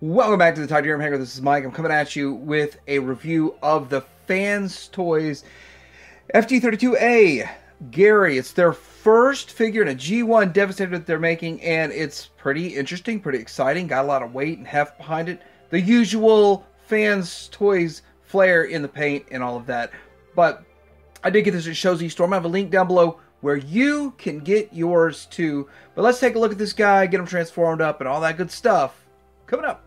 Welcome back to the Titanium Hanger. This is Mike. I'm coming at you with a review of the FansToys FT-32A Gehry. It's their first figure in a G1 Devastator that they're making, and it's pretty interesting, pretty exciting. Got a lot of weight and heft behind it. The usual FansToys flair in the paint and all of that. But I did get this at Shows eStore. I have a link down below where you can get yours too. But let's take a look at this guy, get him transformed up, and all that good stuff coming up.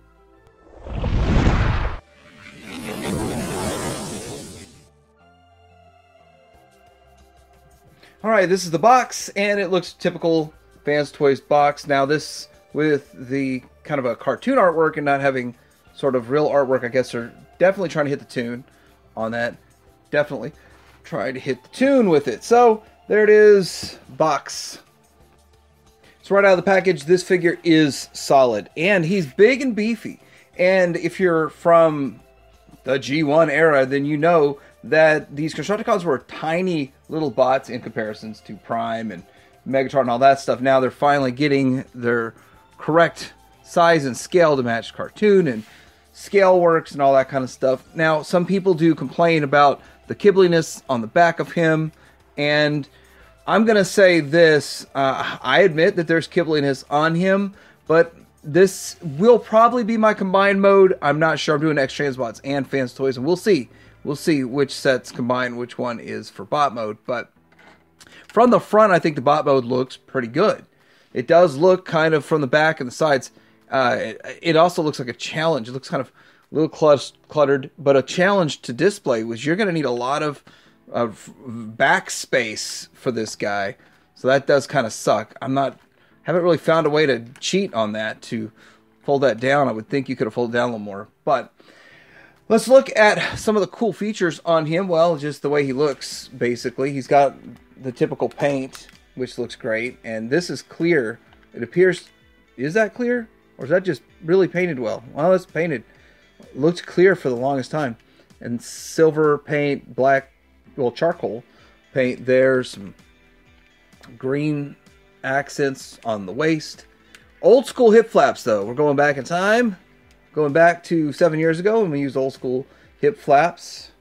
Alright, this is the box, and it looks typical FansToys box. Now this, with the kind of a cartoon artwork and not having sort of real artwork, I guess they're definitely trying to hit the tune on that. Definitely trying to hit the tune with it. So, there it is, box. So right out of the package, this figure is solid, and he's big and beefy. And if you're from the G1 era, then you know that these Constructicons were tiny little bots in comparisons to Prime and Megatron and all that stuff. Now they're finally getting their correct size and scale to match cartoon and scale works and all that kind of stuff. Now, some people do complain about the kibbliness on the back of him, and I'm going to say this. I admit that there's kibbliness on him, but this will probably be my combined mode. I'm not sure. I'm doing X Transbots and FansToys, and we'll see. We'll see which sets combine, which one is for bot mode. But from the front, I think the bot mode looks pretty good. It does look kind of from the back and the sides. It also looks like a challenge. It looks kind of a little cluttered, but a challenge to display, which you're going to need a lot of back space for this guy. So that does kind of suck. Haven't really found a way to cheat on that to fold that down. I would think you could have folded down a little more. But let's look at some of the cool features on him. Well, just the way he looks, basically. He's got the typical paint, which looks great. And this is clear. It appears... Is that clear? Or is that just really painted well? Well, it's painted. It looked clear for the longest time. And silver paint, black, well, charcoal paint. There's some green accents on the waist. Old school hip flaps, though. We're going back in time. Going back to 7 years ago when we used old school hip flaps.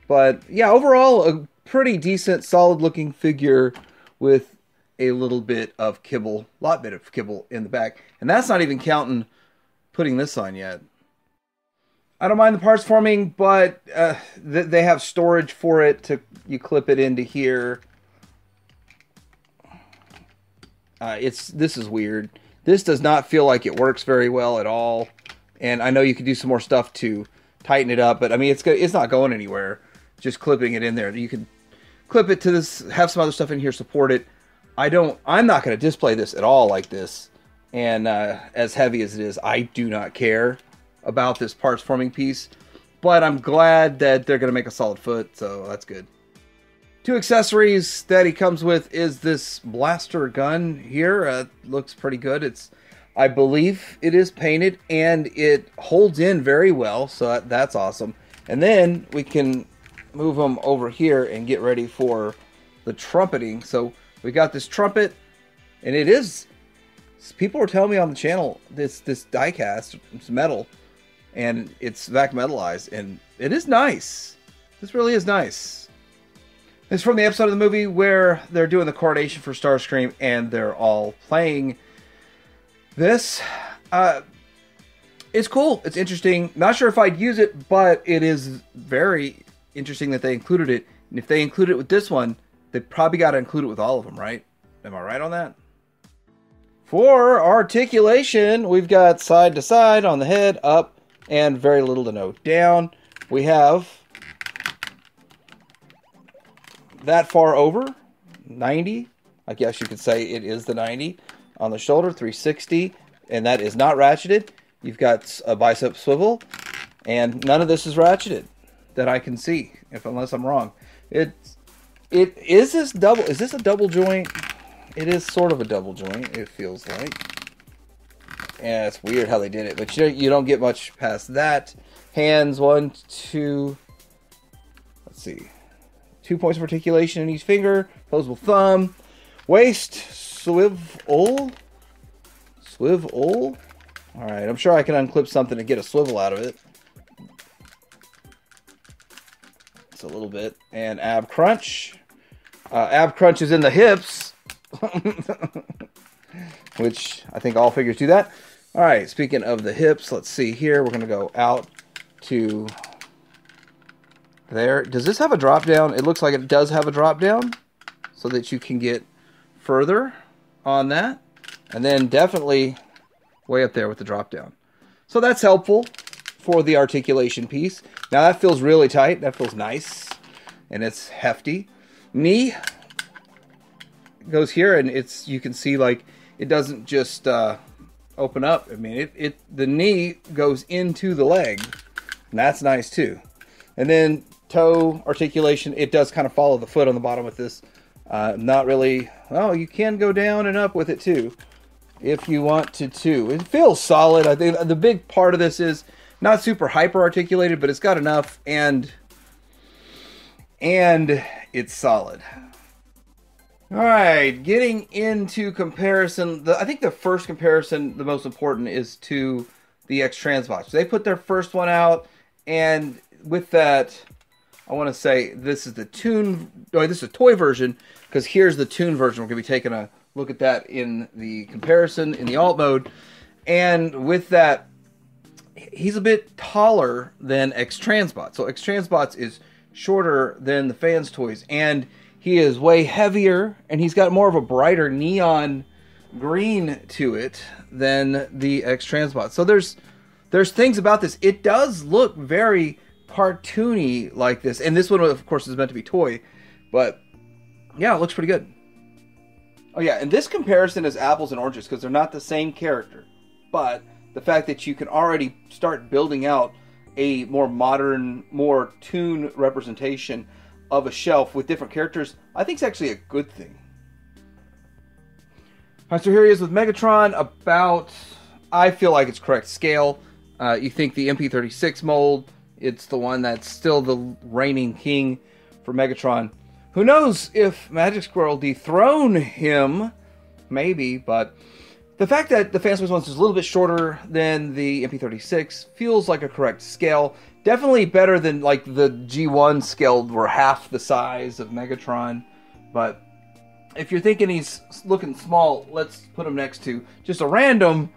But yeah, overall, a pretty decent, solid looking figure with a little bit of kibble, lot bit of kibble in the back. And that's not even counting putting this on yet. I don't mind the parts forming, but they have storage for it. You clip it into here. This is weird. This does not feel like it works very well at all. And I know you could do some more stuff to tighten it up, but I mean, it's not going anywhere. Just clipping it in there. You can clip it to this, have some other stuff in here, support it. I'm not going to display this at all like this. And as heavy as it is, I do not care about this parts forming piece. But I'm glad that they're going to make a solid foot, so that's good. Two accessories that he comes with is this blaster gun here. Looks pretty good. I believe it is painted, and it holds in very well, so that's awesome. And then we can move them over here and get ready for the trumpeting. So we got this trumpet, and it is, people were telling me on the channel, this die cast, it's metal, and it's vac metallized, and it is nice. This really is nice. It's from the episode of the movie where they're doing the coronation for Starscream, and they're all playing this. It's cool. It's interesting. Not sure if I'd use it, but it is very interesting that they included it. And if they include it with this one, they probably got to include it with all of them, right? Am I right on that? For articulation, we've got side to side on the head, up, and very little to no down. We have that far over, 90. I guess you could say it is the 90. On the shoulder, 360, and that is not ratcheted. You've got a bicep swivel, and none of this is ratcheted that I can see, unless I'm wrong. Is this a double joint? It is sort of a double joint, it feels like. Yeah, it's weird how they did it, but you don't get much past that. Hands, 1, 2, let's see. 2 points of articulation in each finger. Opposable thumb. Waist, swivel. All right, I'm sure I can unclip something to get a swivel out of it. It's a little bit. And ab crunch. Ab crunch is in the hips. Which I think all figures do that. All right, speaking of the hips, let's see here. We're going to go out to there. Does this have a drop down? It looks like it does have a drop down so that you can get further on that. And then definitely way up there with the drop down. So that's helpful for the articulation piece. Now that feels really tight. That feels nice. And it's hefty. Knee goes here, and it's, you can see like it doesn't just open up. I mean, the knee goes into the leg, and that's nice too. And then toe articulation, it does kind of follow the foot on the bottom with this. Not really, well, you can go down and up with it too, if you want to too. It feels solid. I think the big part of this is not super hyper articulated, but it's got enough, and it's solid. All right, getting into comparison, I think the first comparison, the most important, is to the X-Transbots. They put their first one out, and with that, I want to say this is the this is a toy version, because here's the tune version. We're going to be taking a look at that in the comparison, in the alt mode. And with that, he's a bit taller than X-Transbots. So X-Transbots is shorter than the FansToys, and he is way heavier, and he's got more of a brighter neon green to it than the X-Transbots. So there's things about this. It does look very cartoony like this, and this one, of course, is meant to be toy, but yeah, it looks pretty good. Oh yeah, and this comparison is apples and oranges because they're not the same character, but the fact that you can already start building out a more modern, more toon representation of a shelf with different characters, I think is actually a good thing. Alright, so here he is with Megatron, about, I feel like it's correct scale. You think the MP36 mold, it's the one that's still the reigning king for Megatron. Who knows if Magic Squirrel dethrone him? Maybe, but the fact that the FansToys one is a little bit shorter than the MP36 feels like a correct scale. Definitely better than like the G1 scale were half the size of Megatron. But if you're thinking he's looking small, let's put him next to just a random.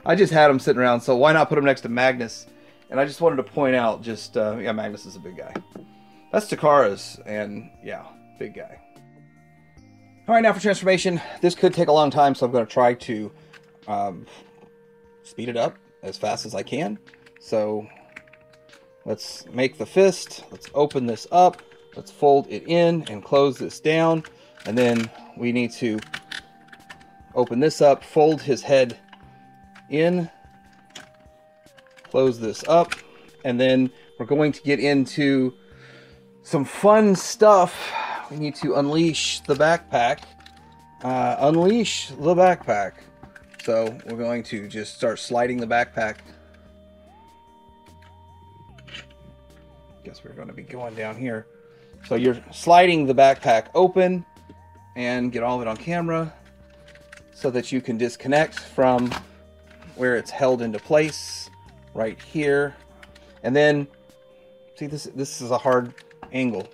I just had him sitting around, so why not put him next to Magnus? And I just wanted to point out, just yeah, Magnus is a big guy. That's Takara's, and yeah, big guy. All right, now for transformation. This could take a long time, so I'm going to try to speed it up as fast as I can. So let's make the fist. Let's open this up. Let's fold it in and close this down. And then we need to open this up, fold his head in, close this up, and then we're going to get into some fun stuff. We need to unleash the backpack. Unleash the backpack. So we're going to just start sliding the backpack. Guess we're going to be going down here. So you're sliding the backpack open and get all of it on camera so that you can disconnect from where it's held into place right here. And then, see, this is a hard angle.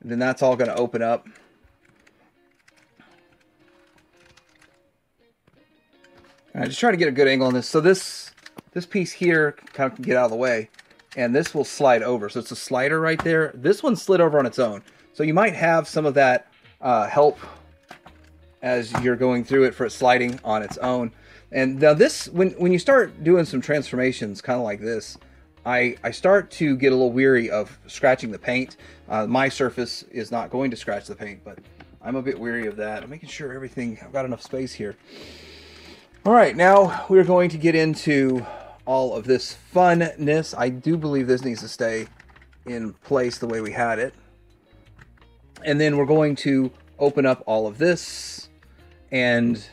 And then that's all going to open up. I just try to get a good angle on this. So this piece here kind of can get out of the way, and this will slide over. So it's a slider right there. This one slid over on its own. So you might have some of that help as you're going through it for it sliding on its own. And now this, when you start doing some transformations kind of like this, I start to get a little weary of scratching the paint. My surface is not going to scratch the paint, but I'm a bit weary of that. I'm making sure I've got enough space here. All right, now we're going to get into all of this funness. I do believe this needs to stay in place the way we had it. And then we're going to open up all of this, and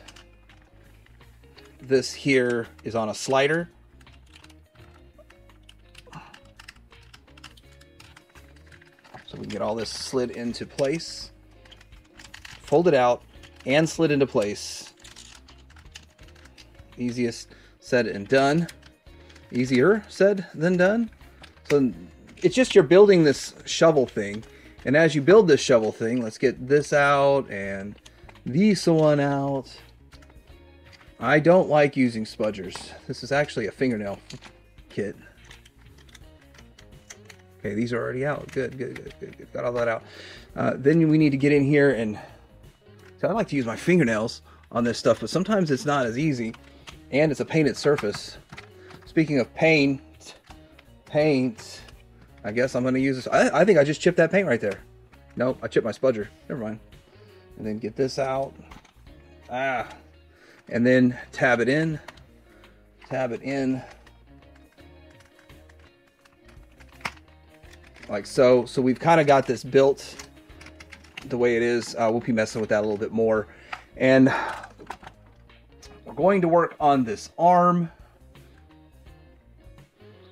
this here is on a slider. So we can get all this slid into place, fold it out, and slid into place. easiest said and done. Easier said than done. So it's just you're building this shovel thing. And as you build this shovel thing, let's get this out and this one out. I don't like using spudgers. This is actually a fingernail kit. Okay, these are already out. Good, good, good, good, good. Got all that out. Then we need to get in here and... So I like to use my fingernails on this stuff, but sometimes it's not as easy. And it's a painted surface. Speaking of paint, I guess I'm going to use this. I think I just chipped that paint right there. Nope, I chipped my spudger. Never mind. And then get this out. And then tab it in. Tab it in. Like so. So we've kind of got this built the way it is. We'll be messing with that a little bit more. And we're going to work on this arm.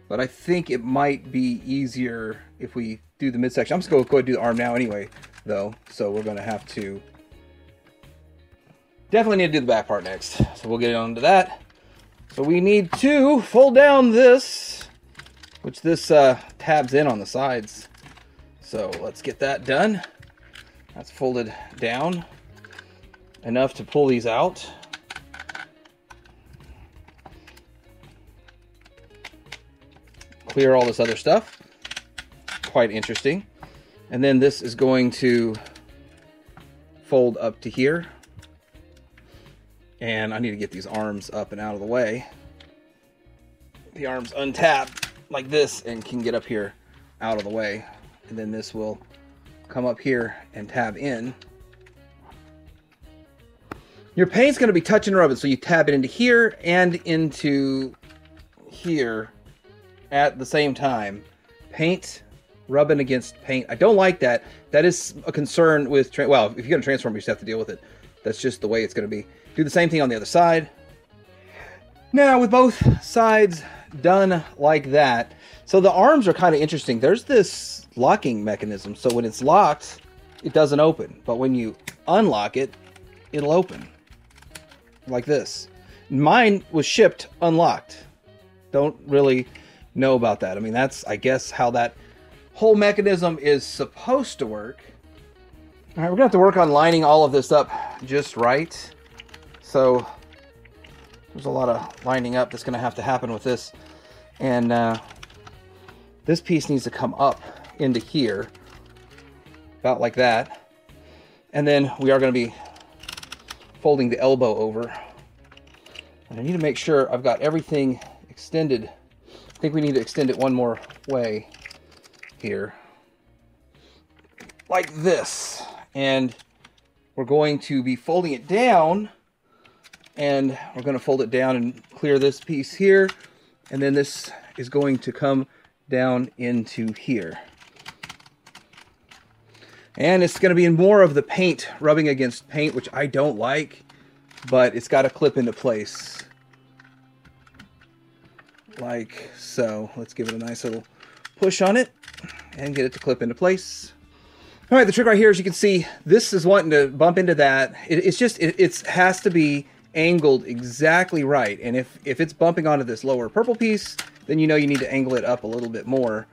But I think it might be easier if we do the midsection. I'm just going to go ahead and do the arm now anyway, though. So we're going to have to... Definitely need to do the back part next. So we'll get on to that. So we need to fold down this, which this tabs in on the sides. So let's get that done. That's folded down enough to pull these out. Clear all this other stuff. Quite interesting. And then this is going to fold up to here. And I need to get these arms up and out of the way. The arms untab like this and can get up here out of the way. And then this will come up here and tab in. Your paint's going to be touching and rubbing, so you tab it into here and into here at the same time. Paint rubbing against paint. I don't like that. That is a concern with, well, if you're going to transform, you just have to deal with it. That's just the way it's going to be. Do the same thing on the other side. Now, with both sides done like that, so the arms are kind of interesting. There's this locking mechanism. So when it's locked, it doesn't open. But when you unlock it, it'll open. Like this. Mine was shipped unlocked. Don't really know about that. I mean, that's, I guess, how that whole mechanism is supposed to work. All right, we're gonna have to work on lining all of this up just right. So there's a lot of lining up that's gonna have to happen with this. And this piece needs to come up into here, about like that. And then we are gonna be folding the elbow over. And I need to make sure I've got everything extended. I think we need to extend it one more way here. Like this. And we're going to be folding it down. And we're going to fold it down and clear this piece here. And then this is going to come down into here. And it's going to be in more of the paint rubbing against paint, which I don't like. But it's got to clip into place. Like so. Let's give it a nice little push on it and get it to clip into place. All right, the trick right here, as you can see, this is wanting to bump into that. It has to be angled exactly right. And if it's bumping onto this lower purple piece, then you know you need to angle it up a little bit more.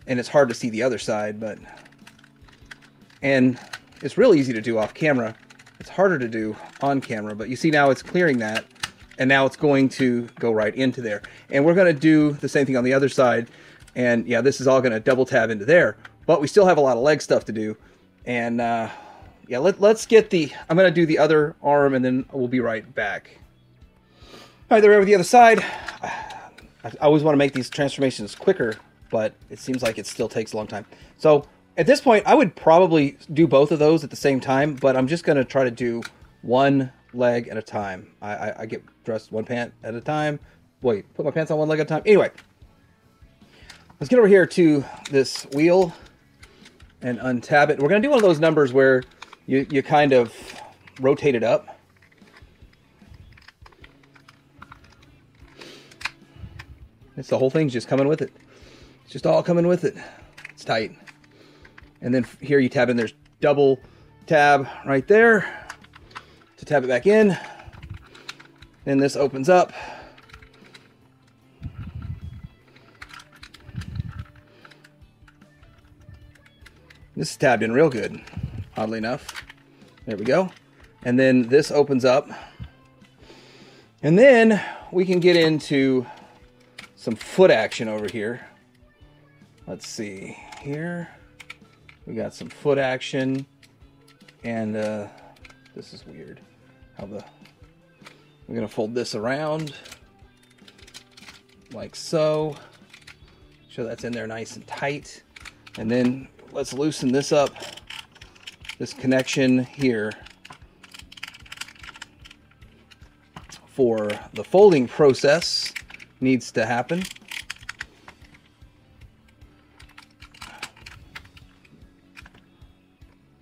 And it's hard to see the other side, and it's really easy to do off camera. It's harder to do on camera, but you see now it's clearing that. And now it's going to go right into there. And we're going to do the same thing on the other side. And yeah, this is all going to double tab into there. But we still have a lot of leg stuff to do. And yeah, let's get I'm going to do the other arm and then we'll be right back. All right, there we are with the other side. I always want to make these transformations quicker, but it seems like it still takes a long time. So at this point, I would probably do both of those at the same time, but I'm just going to try to do one leg at a time. I get dressed one pant at a time. Wait, put my pants on one leg at a time. Anyway, let's get over here to this wheel and untab it. We're going to do one of those numbers where you kind of rotate it up. It's the whole thing's just coming with it. It's just all coming with it. It's tight. And then here you tab in. There's double tab right there to tab it back in. Then this opens up. This is tabbed in real good, oddly enough. There we go. And then this opens up. And then we can get into some foot action over here. Let's see here. We got some foot action. And this is weird. We're going to fold this around like so. Make sure that's in there nice and tight. And then let's loosen this up. This connection here for the folding process needs to happen.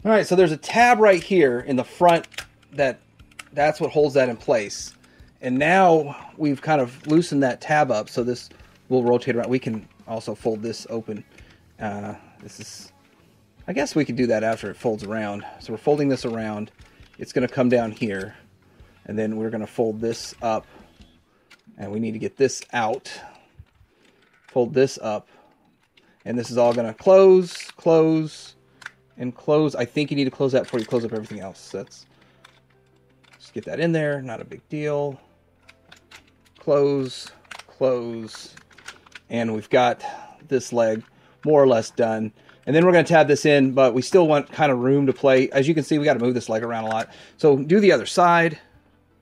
All right, so there's a tab right here in the front that's what holds that in place. And now we've kind of loosened that tab up, so this will rotate around. We can also fold this open. I guess we could do that after it folds around. So we're folding this around. It's going to come down here. And then we're going to fold this up. And we need to get this out. Fold this up. And this is all going to close, close, and close. I think you need to close that before you close up everything else. Just get that in there. Not a big deal. Close, close. And we've got this leg more or less done. And then we're going to tab this in, but we still want kind of room to play. As you can see, we got to move this leg around a lot. So do the other side.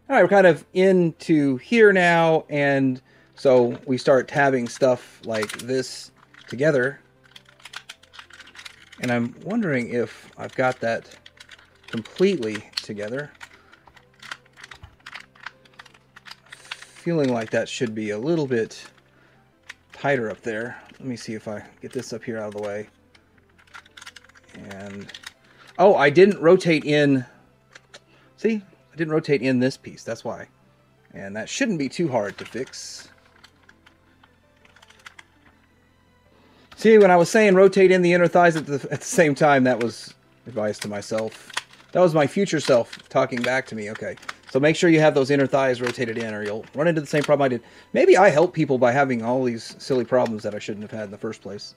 All right, we're kind of into here now, and so we start tabbing stuff like this together. And I'm wondering if I've got that completely together. Feeling like that should be a little bit tighter up there. Let me see if I get this up here out of the way. And oh, I didn't rotate in. See, I didn't rotate in this piece. That's why. And that shouldn't be too hard to fix. See, when I was saying rotate in the inner thighs at the same time, that was advice to myself. That was my future self talking back to me. Okay, so make sure you have those inner thighs rotated in, or you'll run into the same problem I did. Maybe I help people by having all these silly problems that I shouldn't have had in the first place.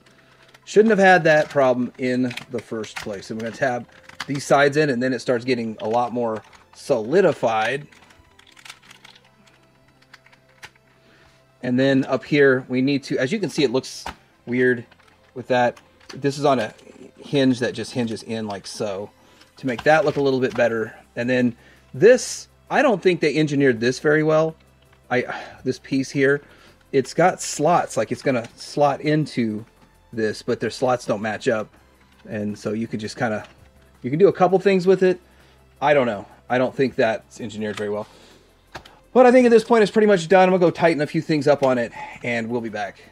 Shouldn't have had that problem in the first place. And we're going to tab these sides in, and then it starts getting a lot more solidified. And then up here, we need to, as you can see, it looks weird with that. This is on a hinge that just hinges in like so, to make that look a little bit better. And then this, I don't think they engineered this very well. This piece here, it's got slots, like it's going to slot into this, but their slots don't match up. And so you could just kind of, you can do a couple things with it. I don't know. I don't think that's engineered very well. But I think at this point it's pretty much done. I'm going to go tighten a few things up on it, and we'll be back.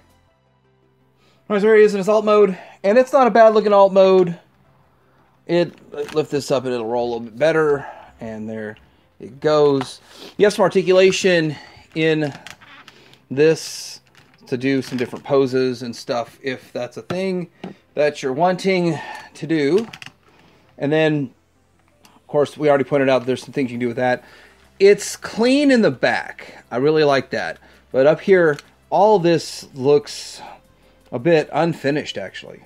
Alright, so here he is in his alt mode. And it's not a bad looking alt mode. Lift this up and it'll roll a little bit better. And there it goes. You have some articulation in this to do some different poses and stuff, if that's a thing that you're wanting to do. And then, of course, we already pointed out there's some things you can do with that. It's clean in the back. I really like that. But up here, all this looks a bit unfinished, actually.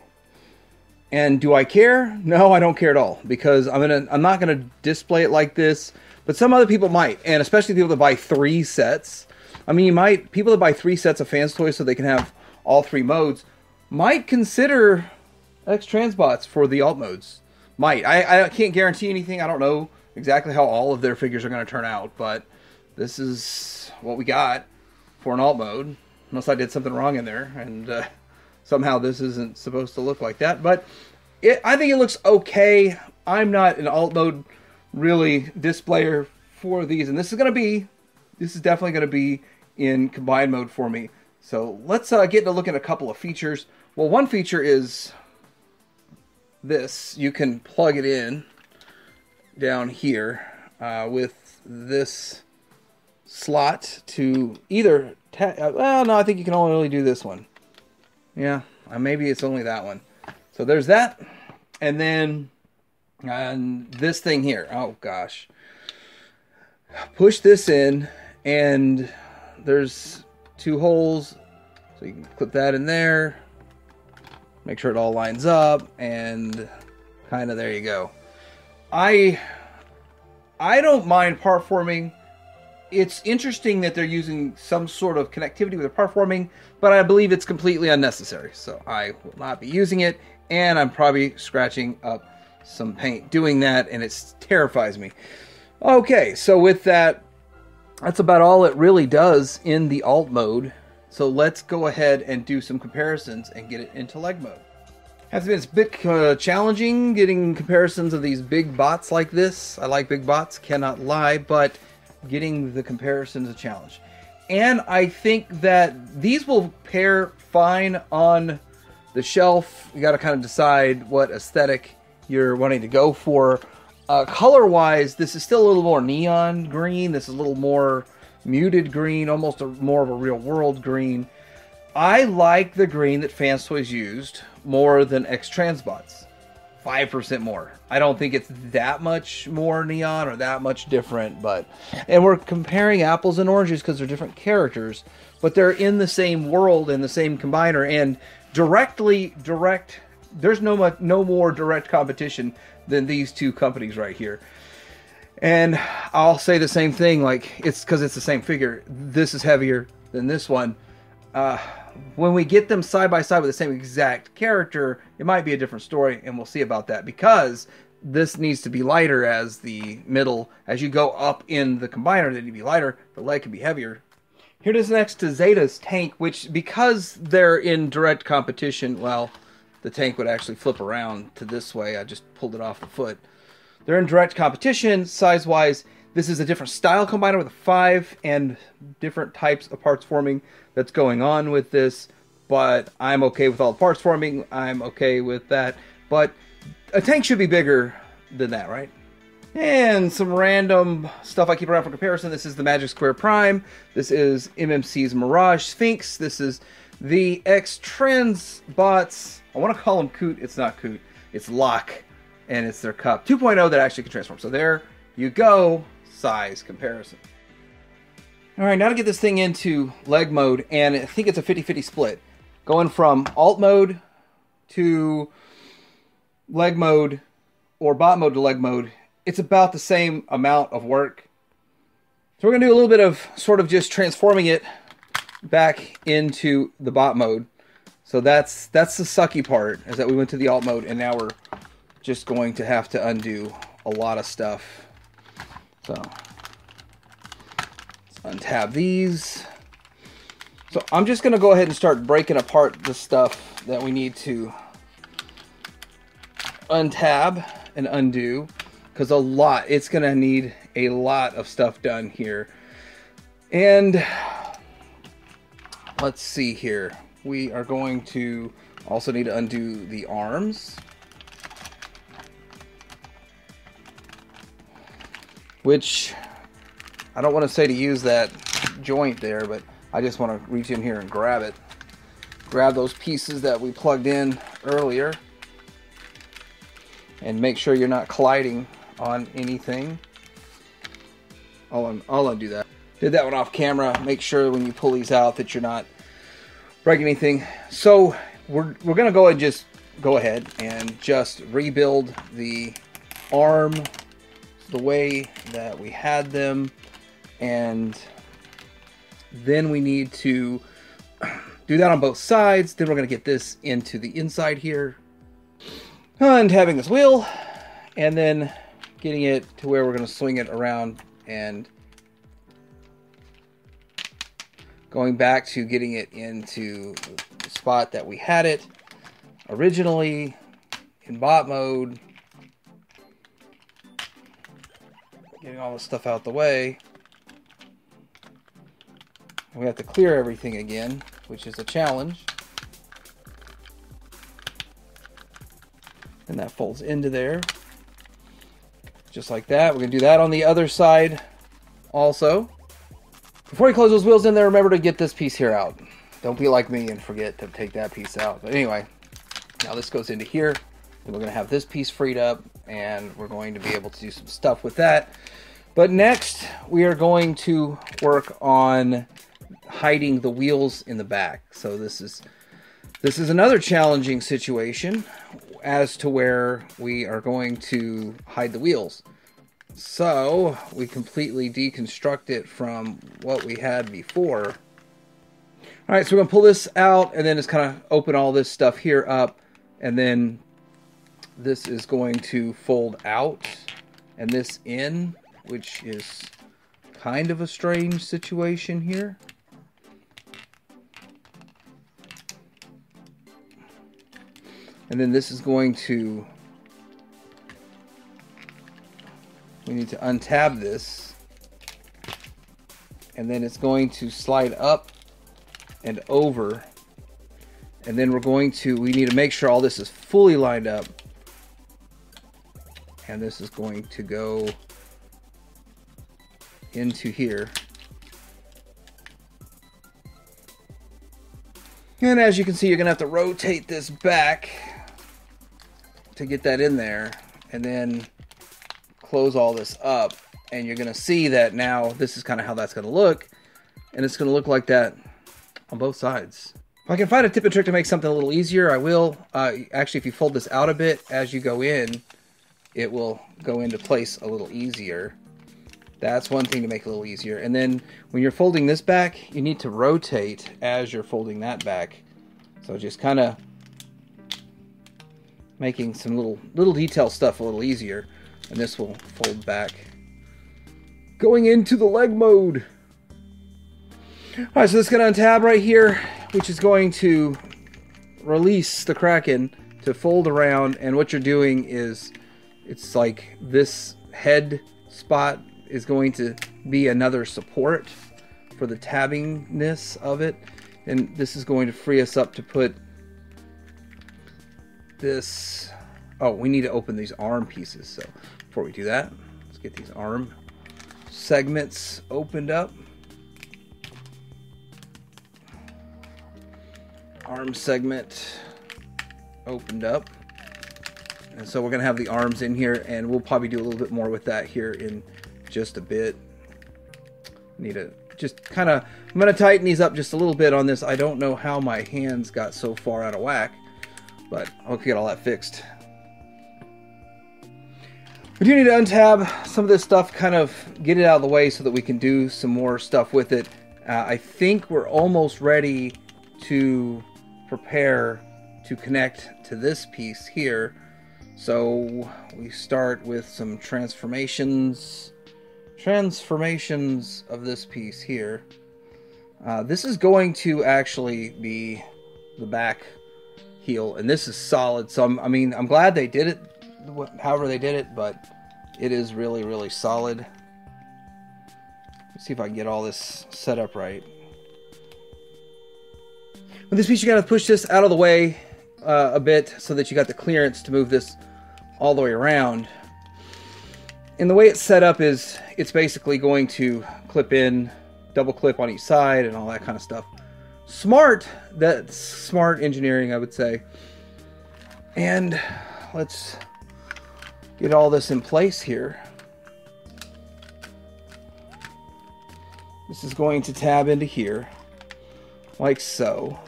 And do I care? No, I don't care at all, because I'm not gonna display it like this. But some other people might, and especially people that buy 3 sets. I mean, people that buy 3 sets of FansToys so they can have all 3 modes might consider X-Transbots for the alt modes. Might. I can't guarantee anything. I don't know exactly how all of their figures are going to turn out, but this is what we got for an alt mode. Unless I did something wrong in there, and somehow this isn't supposed to look like that. But I think it looks okay. I'm not an alt mode really displayer for these, and this is definitely going to be in combined mode for me. So let's get to look at a couple of features. Well, one feature is this. You can plug it in down here with this slot to either well, no, I think you can only really do this one. Yeah, maybe it's only that one. So there's that. And then this thing here. Oh gosh. Push this in, And there's 2 holes, so you can clip that in there, make sure it all lines up, and kind of there you go. I don't mind part forming. It's interesting that they're using some sort of connectivity with the part forming, but I believe it's completely unnecessary. So I will not be using it, and I'm probably scratching up some paint doing that, and it terrifies me. Okay, so with that, that's about all it really does in the alt mode. So let's go ahead and do some comparisons and get it into leg mode. Has been, it's a bit challenging getting comparisons of these big bots like this. I like big bots, cannot lie, but getting the comparison is a challenge. And I think that these will pair fine on the shelf. You got to kind of decide what aesthetic you're wanting to go for. Color-wise, this is still a little more neon green. This is a little more muted green, almost more of a real-world green. I like the green that FansToys used more than X-Transbots. 5% more. I don't think it's that much more neon or that much different, but... And we're comparing apples and oranges because they're different characters, but they're in the same world and the same combiner, and there's no more direct competition than these 2 companies right here. And I'll say the same thing, like, it's because it's the same figure. This is heavier than this one. When we get them side by side with the same exact character, it might be a different story, and we'll see about that, because this needs to be lighter as the middle. As you go up in the combiner, they need to be lighter. The leg can be heavier. Here it is next to Zeta's tank, which, because they're in direct competition, well, the tank would actually flip around to this way. I just pulled it off the foot. They're in direct competition, size-wise. This is a different style combiner with a 5 and different types of parts forming that's going on with this, but I'm okay with all the parts forming. I'm okay with that, but a tank should be bigger than that, right? And some random stuff I keep around for comparison. This is the Magic Square Prime. This is MMC's Mirage Sphinx. This is the X-Transbots. I want to call them Coot. It's not Coot. It's Lock, and it's their Cup 2.0 that actually can transform. So there you go. Size comparison. All right, now to get this thing into leg mode, and I think it's a 50-50 split. Going from alt mode to leg mode, or bot mode to leg mode, it's about the same amount of work. So we're going to do a little bit of sort of just transforming it back into the bot mode. So that's the sucky part, is that we went to the alt mode, and now we're just going to have to undo a lot of stuff. So let's untab these. So I'm just going to go ahead and start breaking apart the stuff that we need to untab and undo, because it's going to need a lot of stuff done here. And let's see here. We are going to also need to undo the arms, which I don't want to say to use that joint there, but I just want to reach in here and grab it. Grab those pieces that we plugged in earlier and make sure you're not colliding on anything. I'll undo that. Did that one off camera. Make sure when you pull these out that you're not breaking anything. So we're gonna go ahead and just rebuild the arm the way that we had them, and then we need to do that on both sides. Then we're gonna get this into the inside here, and having this wheel, and then getting it to where we're gonna swing it around and going back to getting it into the spot that we had it originally in bot mode. Getting all this stuff out the way. We have to clear everything again, which is a challenge. And that folds into there. Just like that. We're going to do that on the other side also. Before you close those wheels in there, remember to get this piece here out. Don't be like me and forget to take that piece out. But anyway, now this goes into here. And we're going to have this piece freed up, and we're going to be able to do some stuff with that. But next, we are going to work on hiding the wheels in the back. So this is another challenging situation as to where we are going to hide the wheels. So we completely deconstruct it from what we had before. All right, so we're gonna pull this out and then just kind of open all this stuff here up, and then this is going to fold out and this in, which is kind of a strange situation here. And then this is going to, we need to untab this, and then it's going to slide up and over, and then we need to make sure all this is fully lined up, and this is going to go into here. And as you can see, you're gonna have to rotate this back to get that in there, and then close all this up, and you're gonna see that now this is kind of how that's gonna look, and it's gonna look like that on both sides. If I can find a tip and trick to make something a little easier, I will. Actually, if you fold this out a bit as you go in, it will go into place a little easier. That's one thing to make it a little easier. And then when you're folding this back, you need to rotate as you're folding that back. So just kind of making some little detail stuff a little easier. And this will fold back. Going into the leg mode. Alright, so this is going to untab right here, which is going to release the Kraken to fold around. And what you're doing is, it's like this head spot is going to be another support for the tabbingness of it. And this is going to free us up to put this. Oh, we need to open these arm pieces. So before we do that, let's get these arm segments opened up. Arm segment opened up. And so we're going to have the arms in here, and we'll probably do a little bit more with that here in just a bit. Need to just kind of, I'm going to tighten these up just a little bit on this. I don't know how my hands got so far out of whack, but I'll get all that fixed. We do need to untab some of this stuff, kind of get it out of the way so that we can do some more stuff with it. I think we're almost ready to prepare to connect to this piece here. So we start with some transformations of this piece here. This is going to actually be the back heel, and this is solid. So I'm glad they did it however they did it, but it is really, really solid. Let's see if I can get all this set up right. With this piece, you gotta push this out of the way a bit so that you got the clearance to move this all the way around. And the way it's set up is it's basically going to clip in, double clip on each side and all that kind of stuff. Smart, that's smart engineering, I would say. And let's get all this in place here. This is going to tab into here, like so.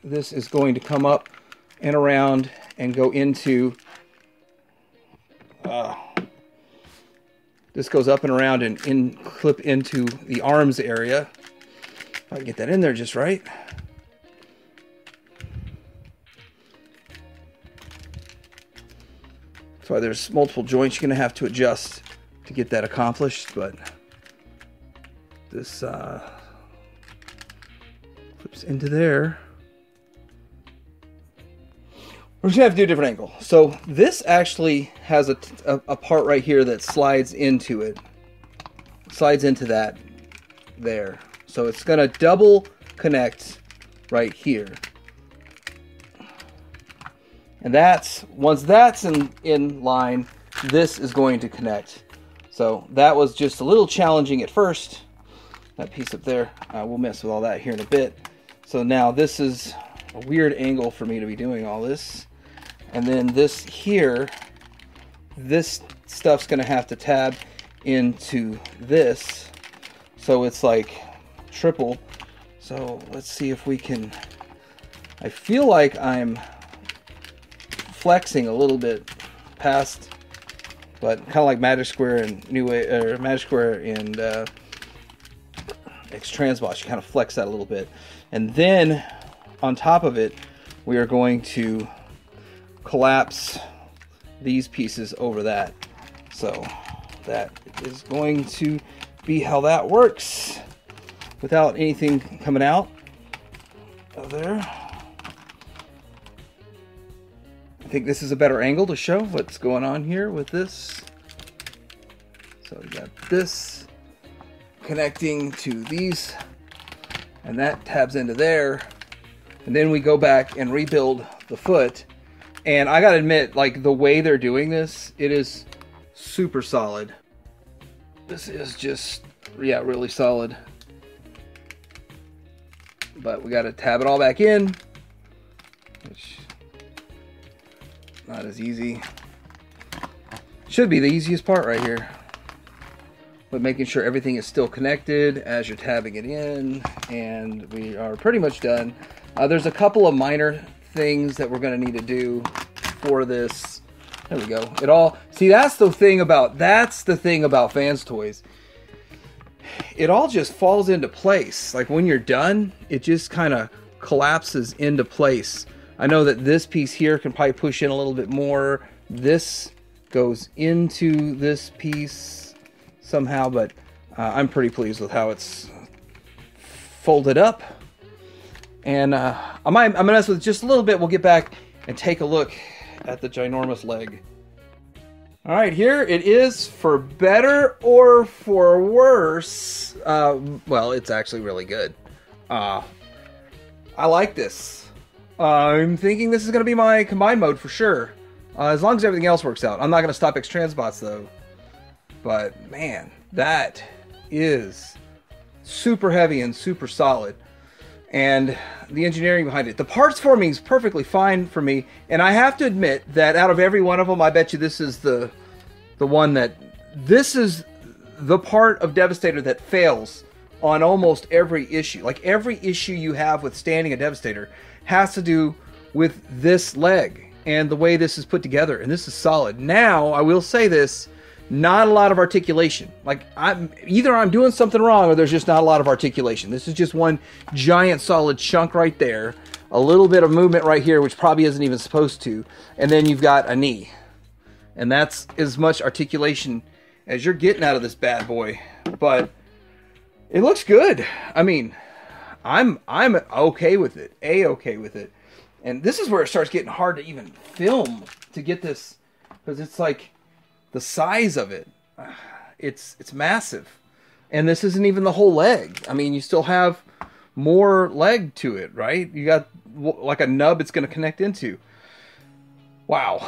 This is going to come up and around and go into, this goes up and around and clip into the arms area. If I can get that in there just right. So there's multiple joints you're going to have to adjust to get that accomplished, but this clips into there. We're just going to have to do a different angle. So this actually has a part right here that slides into it. Slides into that there. So it's going to double connect right here. And that's, once that's in line, this is going to connect. So that was just a little challenging at first. That piece up there, we'll mess with all that here in a bit. So now this is a weird angle for me to be doing all this. And then this here this stuff's gonna have to tab into this, so it's like triple. So let's see if we can, I feel like I'm flexing a little bit past, but kind of like Magic Square and Magic Square and X-Transboss, you kind of flex that a little bit. And then on top of it, we are going to collapse these pieces over that. So that is going to be how that works without anything coming out of there. I think this is a better angle to show what's going on here with this. So we got this connecting to these, and that tabs into there. And then we go back and rebuild the foot. And I gotta admit, like, the way they're doing this, it is super solid. This is just, yeah, really solid. But we gotta tab it all back in, which not as easy. Should be the easiest part right here. But making sure everything is still connected as you're tabbing it in, and we are pretty much done. There's a couple of minor things that we're going to need to do for this. There we go. It all, see, that's the thing about FansToys. It all just falls into place. Like when you're done, it just kind of collapses into place. I know that this piece here can probably push in a little bit more. This goes into this piece somehow, but I'm pretty pleased with how it's folded up. And I'm gonna mess with it just a little bit. We'll get back and take a look at the ginormous leg. All right, here it is, for better or for worse. Well, it's actually really good. I like this. I'm thinking this is gonna be my combined mode for sure. As long as everything else works out. I'm not gonna stop X-Transbots though. But man, that is super heavy and super solid. And the engineering behind it. The parts forming is perfectly fine for me. And I have to admit that out of every one of them, I bet you this is the one that, this is the part of Devastator that fails on almost every issue. Like every issue you have with standing a Devastator has to do with this leg and the way this is put together. And this is solid. Now, I will say this, not a lot of articulation. Like either I'm doing something wrong or there's just not a lot of articulation. This is just one giant solid chunk right there. A little bit of movement right here, which probably isn't even supposed to. And then you've got a knee. And that's as much articulation as you're getting out of this bad boy. But it looks good. I mean, I'm okay with it. A-okay with it. And this is where it starts getting hard to even film to get this, because it's like the size of it, it's massive. And this isn't even the whole leg. I mean, you still have more leg to it, right? You got like a nub it's going to connect into. Wow.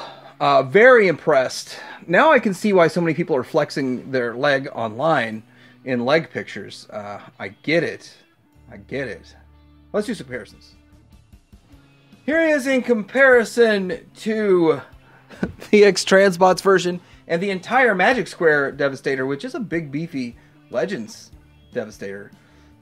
Very impressed. Now I can see why so many people are flexing their leg online in leg pictures. I get it. I get it. Let's do some comparisons. Here he is in comparison to the X-Transbots version and the entire Magic Square Devastator, which is a big, beefy Legends Devastator.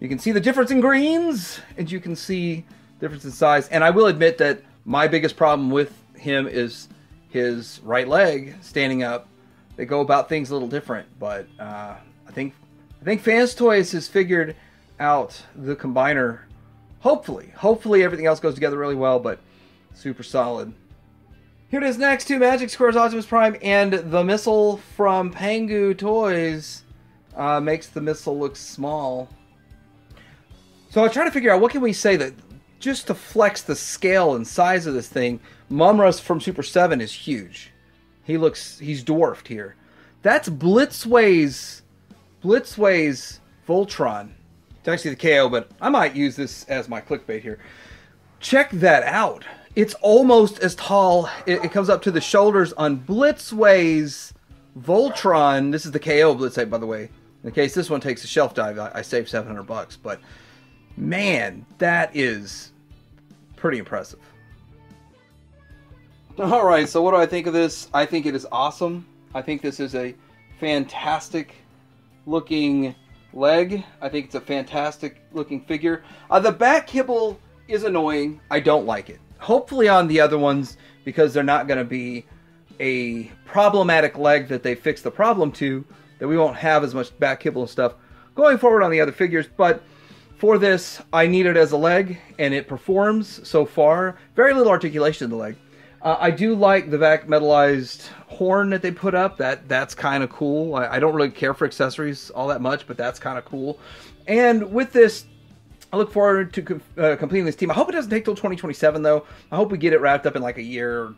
You can see the difference in greens, and you can see difference in size. And I will admit that my biggest problem with him is his right leg standing up. They go about things a little different, but I think FansToys has figured out the combiner. Hopefully everything else goes together really well, but super solid. Here it is next to Magic Square's Optimus Prime, and the missile from Pangu Toys makes the missile look small. So I was trying to figure out what can we say that just to flex the scale and size of this thing. Mumra's from Super 7 is huge. He's dwarfed here. That's Blitzway's Voltron. It's actually the KO, but I might use this as my clickbait here. Check that out. It's almost as tall. It comes up to the shoulders on Blitzway's Voltron. This is the KO Blitzway, by the way. In case this one takes a shelf dive, I saved $700. But man, that is pretty impressive. All right, so what do I think of this? I think it is awesome. I think this is a fantastic looking leg. I think it's a fantastic looking figure. The back kibble is annoying. I don't like it. Hopefully on the other ones, because they're not going to be a problematic leg that they fix the problem to, that we won't have as much back kibble and stuff going forward on the other figures. But for this, I need it as a leg, and it performs so far. Very little articulation in the leg. I do like the back metallized horn that they put up. That's kind of cool. I don't really care for accessories all that much, but that's kind of cool. And with this, I look forward to completing this team. I hope it doesn't take till 2027, though. I hope we get it wrapped up in like a year,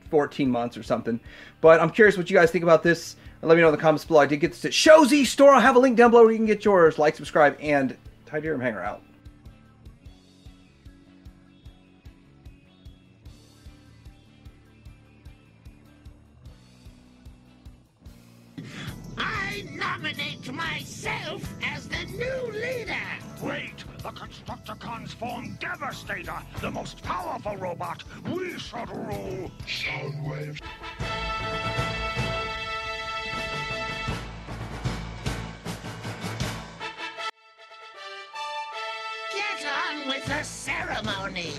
14 months or something. But I'm curious what you guys think about this. And let me know in the comments below. I did get this at Showzy Store. I'll have a link down below where you can get yours. Like, subscribe, and Tydirium Hanger out. I nominate myself as the new leader! Wait! The Constructicons form Devastator, the most powerful robot! We should rule! Soundwave. Get on with the ceremony!